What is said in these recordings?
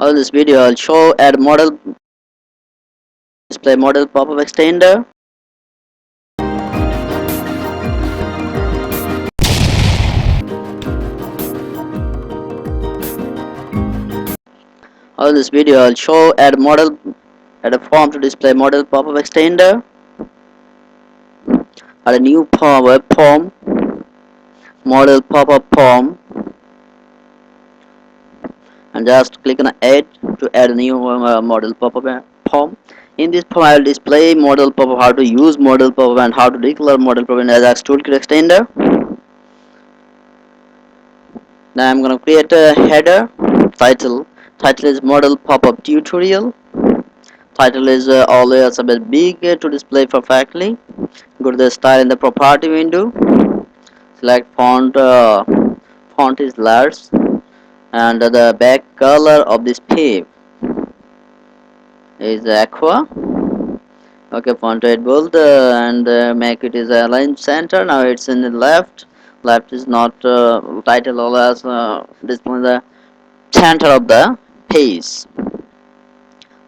On this video, I'll show add model display model pop-up extender. On this video, I'll show add a form to display model pop-up extender. Add a new web form, model pop-up form, and just click on add to add a new model pop-up form. In this form, I will display model pop-up, how to use model pop-up, and how to declare model pop-up in Ajax toolkit extender. Now I'm going to create a header. Title is model pop-up tutorial. Title is always a bit big to display perfectly. Go to the style in the property window. Select font is large, and the back color of this page is aqua. Okay, font weight bold, and make it is align center. Now it's in the left. Left is not title always display the center of the page.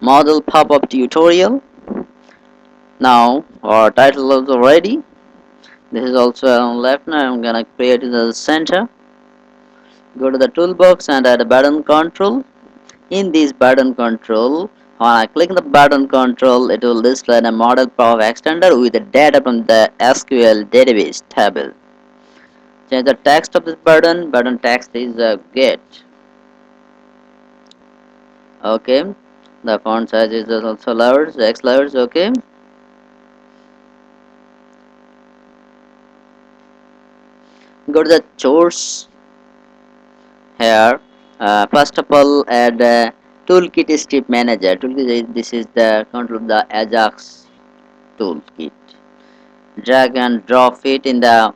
Model pop-up tutorial. Now our title is ready. This is also on left. Now I'm gonna create it as the center. Go to the toolbox and add a button control. In this button control, when I click the button control, it will display the model pop-up extender with the data from the SQL database table. Change the text of this button. Button text is get. Okay. The font size is also large, X large. Okay. Go to the chores here. First of all, add toolkit strip manager. This is the control of the Ajax toolkit. Drag and drop it in the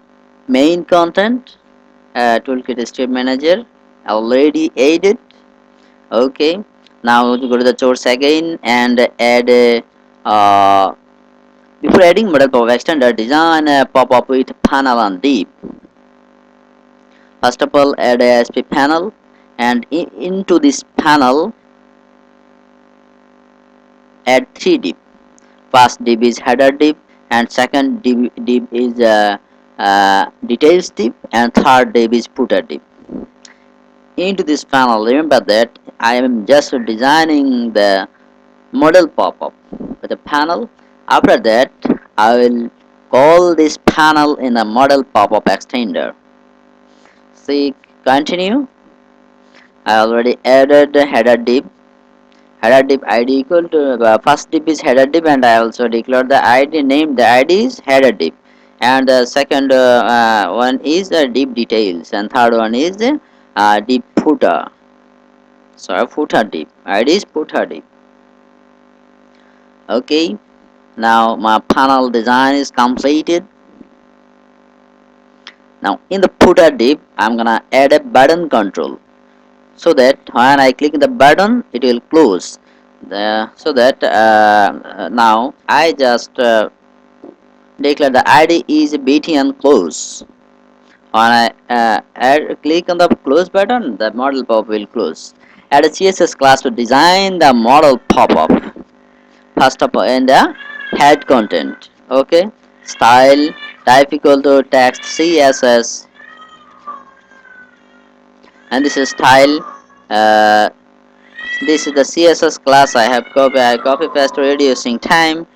main content. Toolkit strip manager already added. Okay. Now go to the chores again and add before adding model pop extender, design a pop-up with panel and div. First of all, add a ASP panel, and into this panel add 3 div. First div is header div, and second div is details div, and third div is footer div. Into this panel, remember that I am just designing the model pop-up with a panel. After that, I will call this panel in a model pop-up extender. See, continue. I already added the header div. Header div id equal to first div is header div, and I also declared the id name. The id is header div, and the second one is div details, and third one is div footer. So footer div id is footer div. Okay, now my panel design is completed. Now in the footer div, I'm gonna add a button control, so that when I click the button, it will close. So that now I just declare the ID is btn close. When I click on the close button, the model pop will close. Add a CSS class to design the model pop-up. First of all, in the head content. Okay, style type equal to text CSS, and this is style. This is the CSS class I have copy paste reducing time.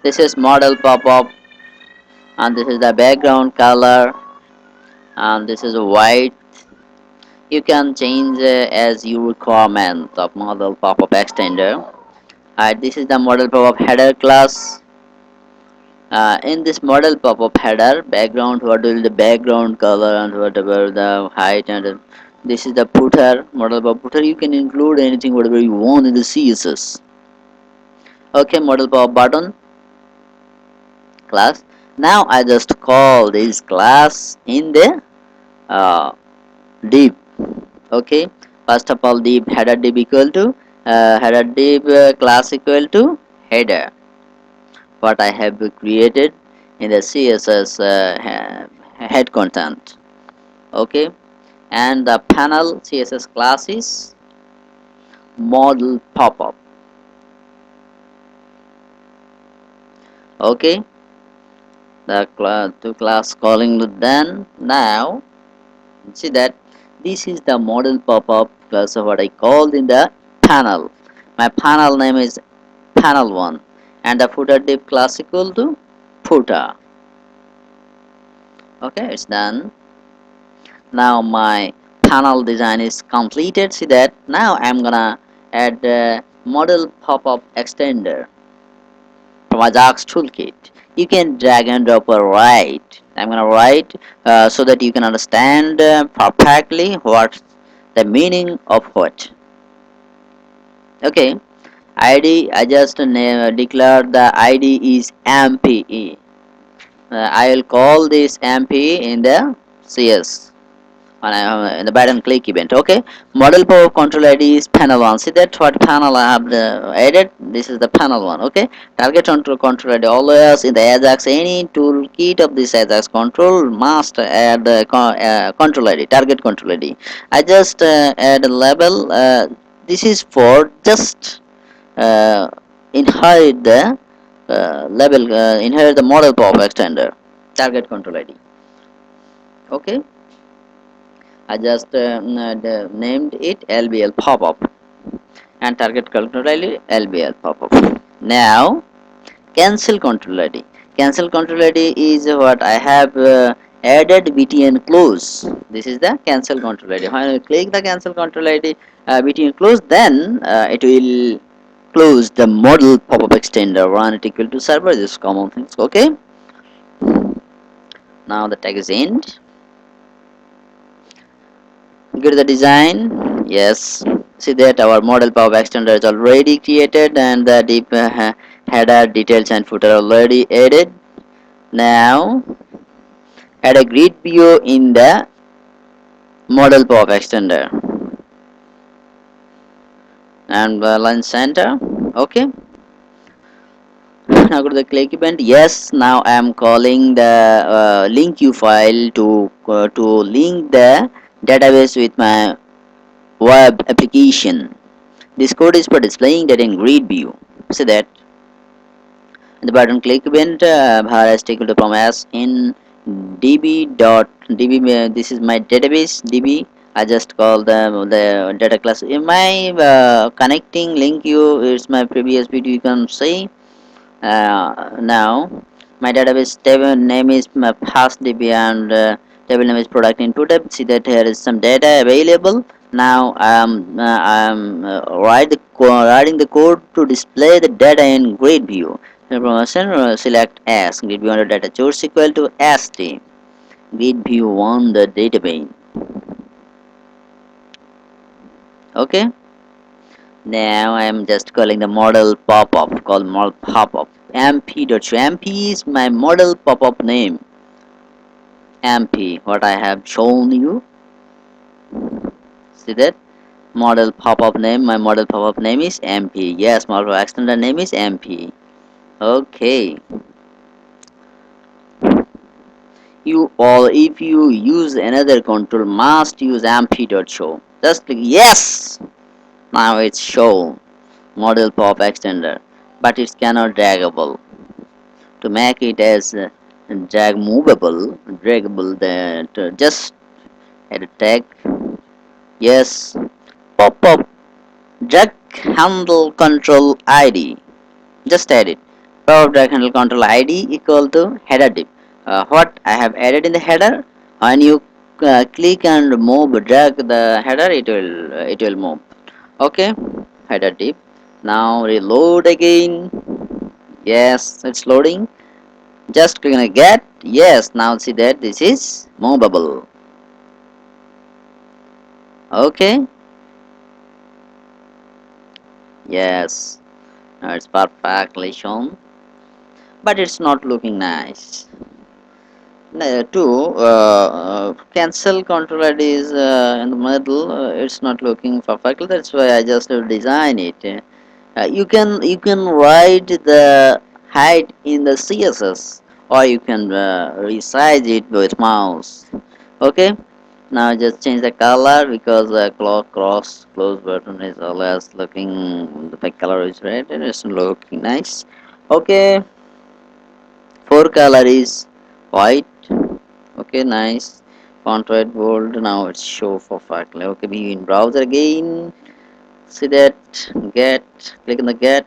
This is model pop-up, and this is the background color, and this is white. You can change as you requirement of model pop-up extender. This is the model pop-up header class. In this model pop-up header, background, what will the background color and whatever the height, and this is the footer, model pop footer. You can include anything whatever you want in the CSS. Okay, model pop button class. Now I just call this class in the div. Okay, first of all, div header div equal to header div class equal to header, what I have created in the CSS head content. Okay, and the panel CSS class is modal pop-up. Okay, the class calling then. Now see that this is the model pop-up class of what I called in the panel. My panel name is panel 1 and the footer div class equal to footer. Okay, it's done. Now my panel design is completed. See that now I'm gonna add the model pop-up extender from Ajax toolkit. You can drag and drop or write. I'm gonna write so that you can understand perfectly what the meaning of what. Okay, ID. I just declare the ID is mpe. I will call this mpe in the CS. In the button click event. Okay, model power control ID is panel 1. See that what panel I have added. This is the panel 1. Okay, target control ID always in the Ajax. Any toolkit of this Ajax control must add the control ID, target control ID. I just add a label. This is for just inherit the label, inherit the model power extender, target control ID. Okay, I just named it LBL pop-up and target control ID LBL pop-up. Now cancel control ID. Cancel control ID is what I have added btn close. This is the cancel control ID. When you click the cancel control ID btn close, then it will close the model pop-up extender run it equal to server. This is common things. Okay. Now the tag is end. Go to the design. Yes, see that our model power extender is already created and the deep header details and footer already added. Now add a grid view in the model power extender and line center. Okay, now go to the click event. Yes, now I am calling the link u file to link the database with my web application. This code is for displaying data in grid view. See that the button click event has taken the from as in db. This is my database db. I just call the data class in my connecting link you. It's my previous video, you can see. Now my database table name is my past db and table name is product input tab. See that here is some data available. Now writing the code to display the data in grid view. Information select as grid view under data source equal to st grid view on the data pane. Okay, now I am just calling the model pop-up called model pop-up mpe.Show. Mp is my model pop-up name. mp what I have shown you. See that model pop-up name. My model pop-up name is mp. Yes, model extender name is mp. Okay, you or if you use another control must use mp.Show. Just click yes. Now it's show model pop extender, but it's cannot draggable. To make it as draggable, that just add a tag. Yes, pop up drag handle control id. Just add it. Pop up drag handle control id equal to header div. What I have added in the header, when you click and move drag the header, it will move. Okay, header div. Now reload again. Yes, it's loading. Just click on get. Yes, now see that this is movable. Okay. Yes, now it's perfectly shown, but it's not looking nice. Cancel control ID is in the middle. It's not looking perfectly. That's why I just design it. You can write the height in the CSS, or you can resize it with mouse. Okay. Now just change the color because the close button is always looking the color is red and it's looking nice. Okay, for color is white. Okay, nice. Font white bold. Now it's show perfectly. Okay, be in browser again. See that get click on the get